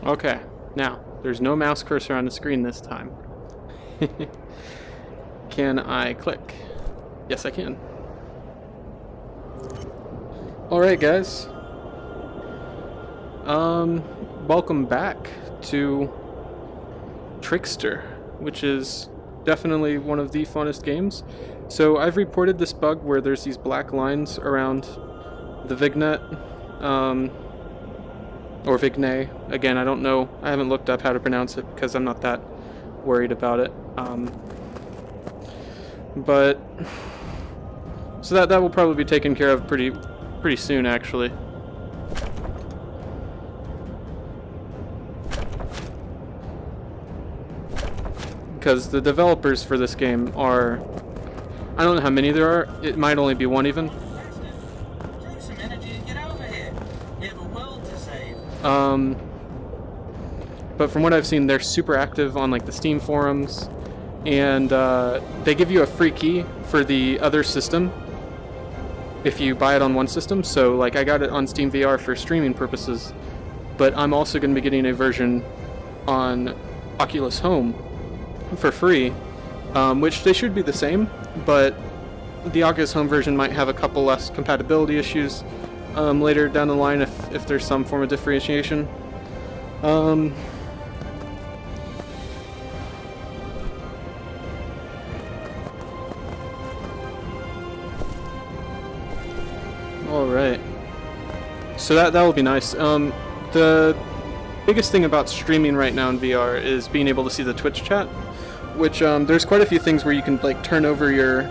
Okay, now, there's no mouse cursor on the screen this time. Can I click? Yes, I can. Alright, guys. Welcome back to Trickster, which is definitely one of the funnest games. So I've reported this bug where there's these black lines around the vignette, or vignette. Again, I don't know. I haven't looked up how to pronounce it because I'm not that worried about it. But so that will probably be taken care of pretty soon, actually. Because the developers for this game are, I don't know how many there are. It might only be one even. But from what I've seen, they're super active on like the Steam forums, and they give you a free key for the other system if you buy it on one system. So like I got it on Steam VR for streaming purposes, but I'm also going to be getting a version on Oculus Home for free, which they should be the same, but the Oculus Home version might have a couple less compatibility issues later down the line if there's some form of differentiation. Alright. So that will be nice. The biggest thing about streaming right now in VR is being able to see the Twitch chat, which there's quite a few things where you can like turn over your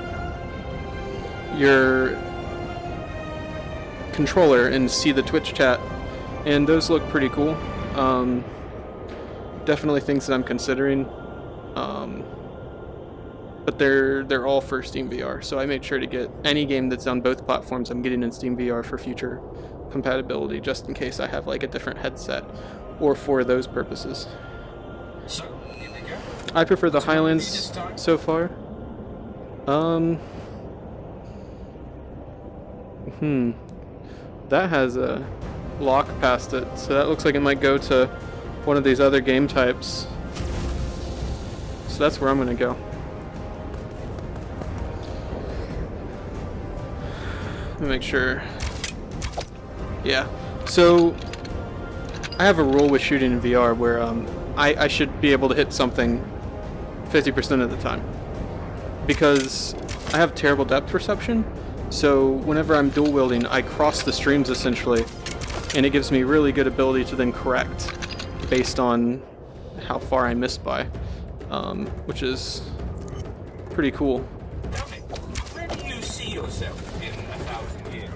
controller and see the Twitch chat, and those look pretty cool. Definitely things that I'm considering, but they're all for Steam VR, so I made sure to get any game that's on both platforms I'm getting in Steam VR for future compatibility, just in case I have like a different headset or for those purposes. So, here we go. I prefer the Highlands so far. That has a lock past it, so that looks like it might go to one of these other game types. So that's where I'm gonna go. Let me make sure. Yeah. So I have a rule with shooting in VR where I should be able to hit something 50% of the time, because I have terrible depth perception. So whenever I'm dual wielding, I cross the streams essentially, and it gives me really good ability to then correct based on how far I miss by, which is pretty cool. Tell me, where do you see yourself in 1,000 years?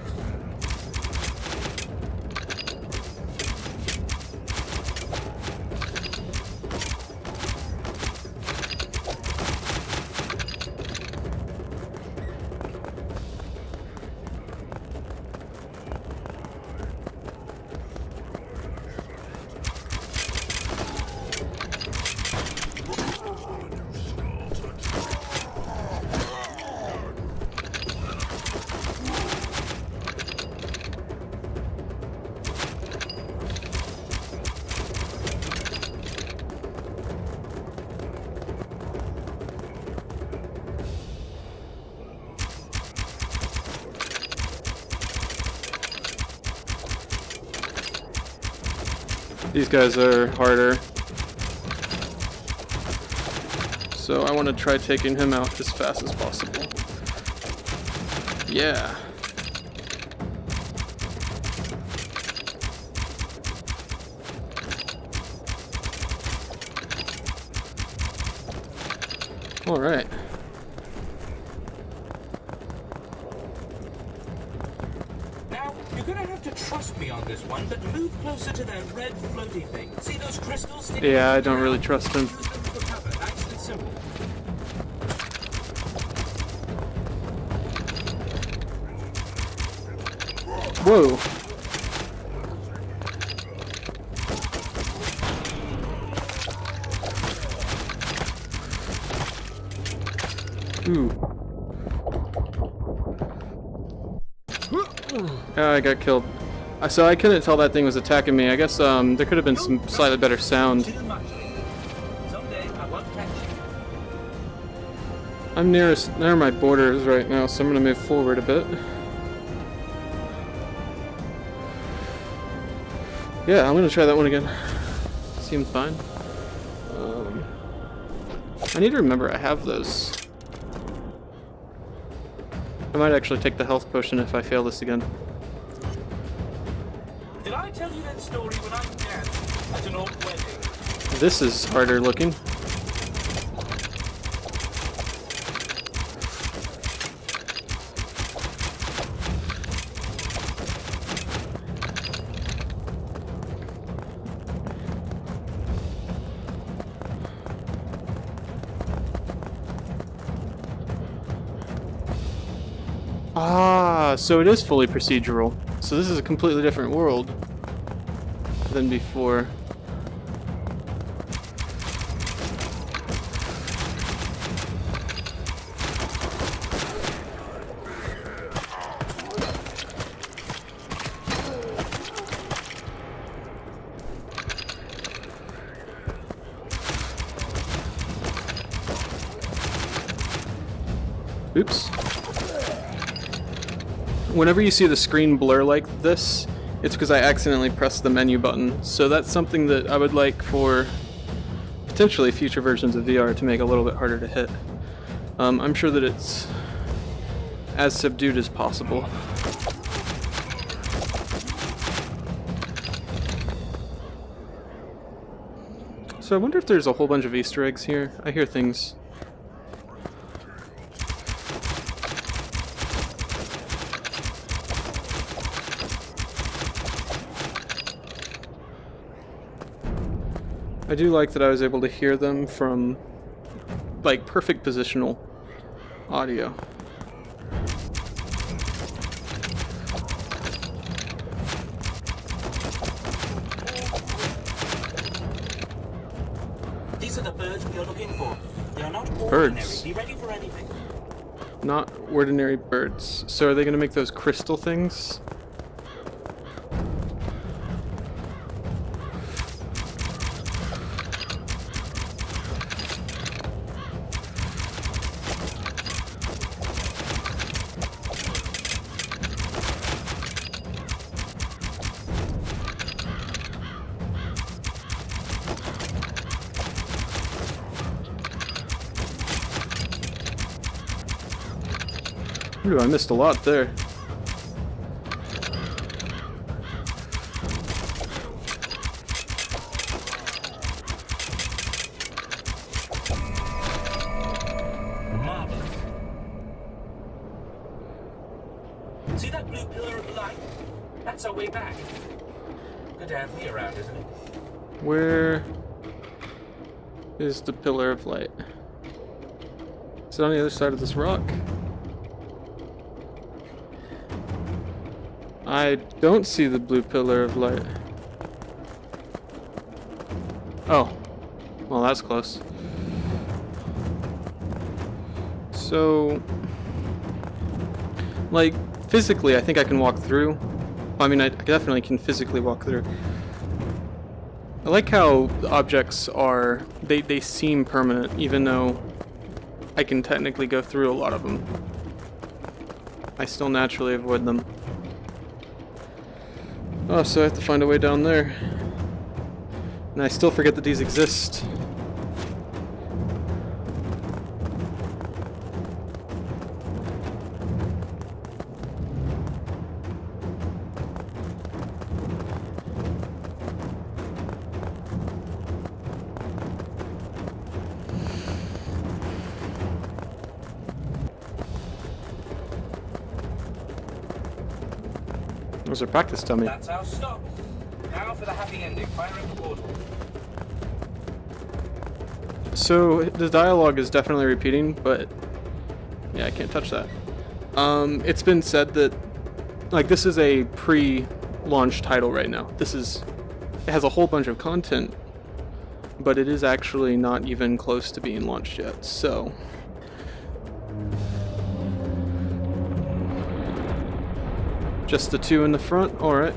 These guys are harder, so I want to try taking him out as fast as possible. Yeah. All right. Now, you're gonna have to trust me on this one, but move closer to that red floaty thing. See those crystals sticking? Yeah, I don't really trust him. Use them for cover. Nice and simple. Whoa. Ooh. I got killed. So I couldn't tell that thing was attacking me. I guess there could have been some slightly better sound. Too much. Someday I won't catch you. I'm near my borders right now, so I'm gonna move forward a bit. Yeah, I'm gonna try that one again. Seems fine. I need to remember I have those. I might actually take the health potion if I fail this again. Did I tell you that story when I danced at an old wedding? This is harder looking. Ah, so it is fully procedural. So this is a completely different world than before. Oops. Whenever you see the screen blur like this, it's because I accidentally pressed the menu button. So that's something that I would like for potentially future versions of VR to make a little bit harder to hit. I'm sure that it's as subdued as possible. So I wonder if there's a whole bunch of Easter eggs here. I hear things. I do like that I was able to hear them from, like, perfect positional audio. These are the birds we are looking for. They are not ordinary. Birds. Be ready for anything. Not ordinary birds. So are they going to make those crystal things? Ooh, I missed a lot there. Marvelous. See that blue pillar of light? That's our way back. Good to have me around, isn't it? Where is the pillar of light? Is it on the other side of this rock? I don't see the blue pillar of light. Oh. Well, that's close. So, like, physically, I think I can walk through. I mean, I definitely can physically walk through. I like how the objects are, they seem permanent, even though I can technically go through a lot of them. I still naturally avoid them. Oh, so I have to find a way down there. And I still forget that these exist. Those are practice dummy. That's our stop. Now for the happy ending. Firing the portal. So the dialogue is definitely repeating, but yeah, I can't touch that. It's been said that, like, this is a pre-launch title right now. It has a whole bunch of content, but it is actually not even close to being launched yet. So just the two in the front, alright.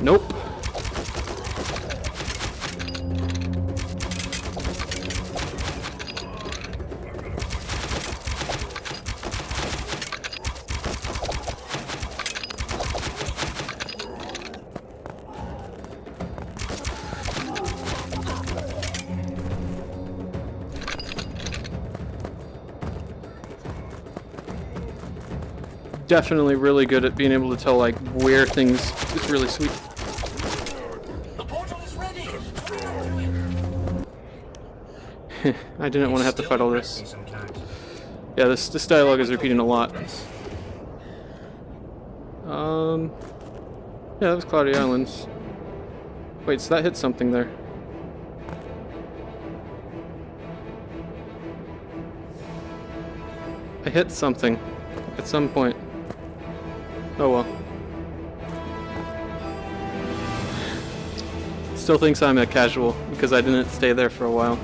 Nope. Definitely really good at being able to tell like where things. It's really sweet. The portal is ready. Hurry up to it. I didn't want to have to fight all this. Yeah, this dialogue is repeating a lot. Yeah, that was Cloudy Islands. Wait, so that hit something there. I hit something at some point. Oh well. Still thinks I'm a casual because I didn't stay there for a while.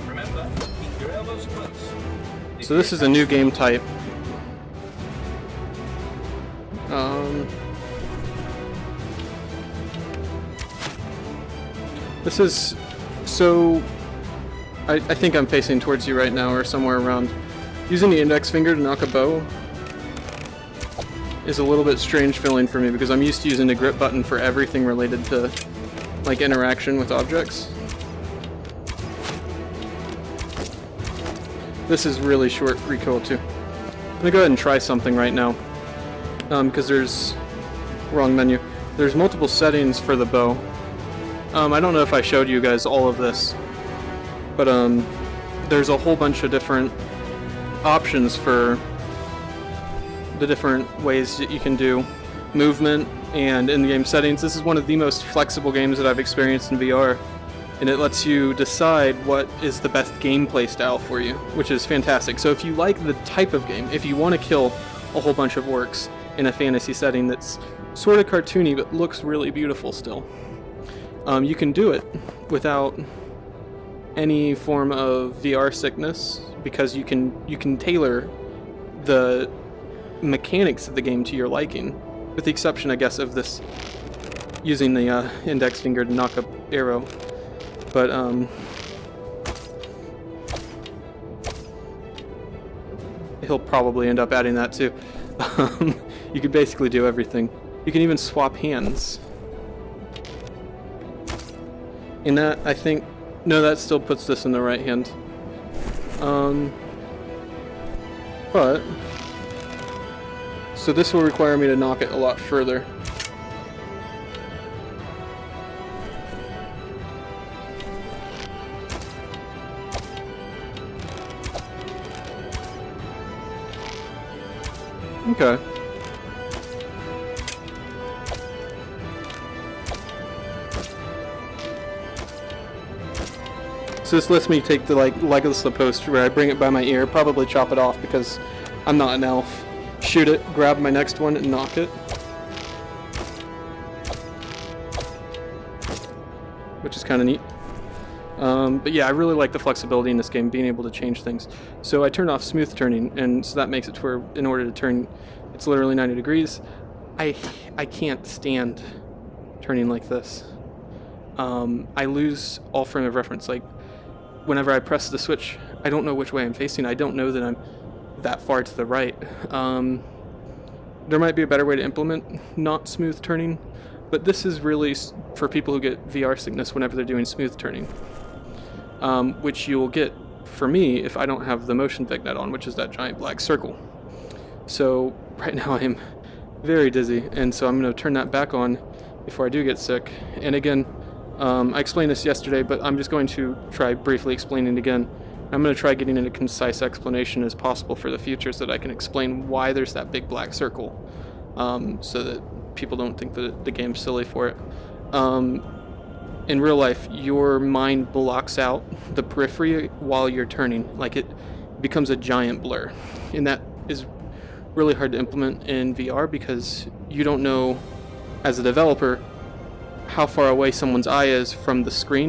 Remember, keep your elbows close. So this is a new game type. This is so. I think I'm facing towards you right now, or somewhere around. Using the index finger to knock a bow is a little bit strange feeling for me because I'm used to using the grip button for everything related to like interaction with objects. This is really short recoil too. I'm gonna go ahead and try something right now because there's wrong menu. There's multiple settings for the bow. I don't know if I showed you guys all of this, but there's a whole bunch of different options for the different ways that you can do movement and in-game settings. This is one of the most flexible games that I've experienced in VR, and it lets you decide what is the best gameplay style for you, which is fantastic. So if you like the type of game, if you want to kill a whole bunch of orcs in a fantasy setting that's sort of cartoony but looks really beautiful still, you can do it without any form of VR sickness, because you can tailor the mechanics of the game to your liking, with the exception, I guess, of this using the index finger to knock up arrow. But he'll probably end up adding that too. You could basically do everything. You can even swap hands. And that, I think, no, that still puts this in the right hand. But so this will require me to knock it a lot further. Okay. So this lets me take the legless post where I bring it by my ear, probably chop it off because I'm not an elf. Shoot it, grab my next one, and knock it. Which is kind of neat. But yeah, I really like the flexibility in this game, being able to change things. So I turned off smooth turning, and so that makes it to where in order to turn, it's literally 90 degrees. I can't stand turning like this. I lose all frame of reference. Like, whenever I press the switch, I don't know which way I'm facing. I don't know that I'm that far to the right. There might be a better way to implement not smooth turning, but this is really for people who get VR sickness whenever they're doing smooth turning, which you'll get for me if I don't have the motion vignette on, which is that giant black circle. So right now I am very dizzy, and so I'm going to turn that back on before I do get sick. And again, I explained this yesterday, but I'm just going to try briefly explaining it again. I'm going to try getting in a concise explanation as possible for the future so that I can explain why there's that big black circle, so that people don't think that the game's silly for it. In real life, your mind blocks out the periphery while you're turning. Like, it becomes a giant blur. And that is really hard to implement in VR because you don't know, as a developer, how far away someone's eye is from the screen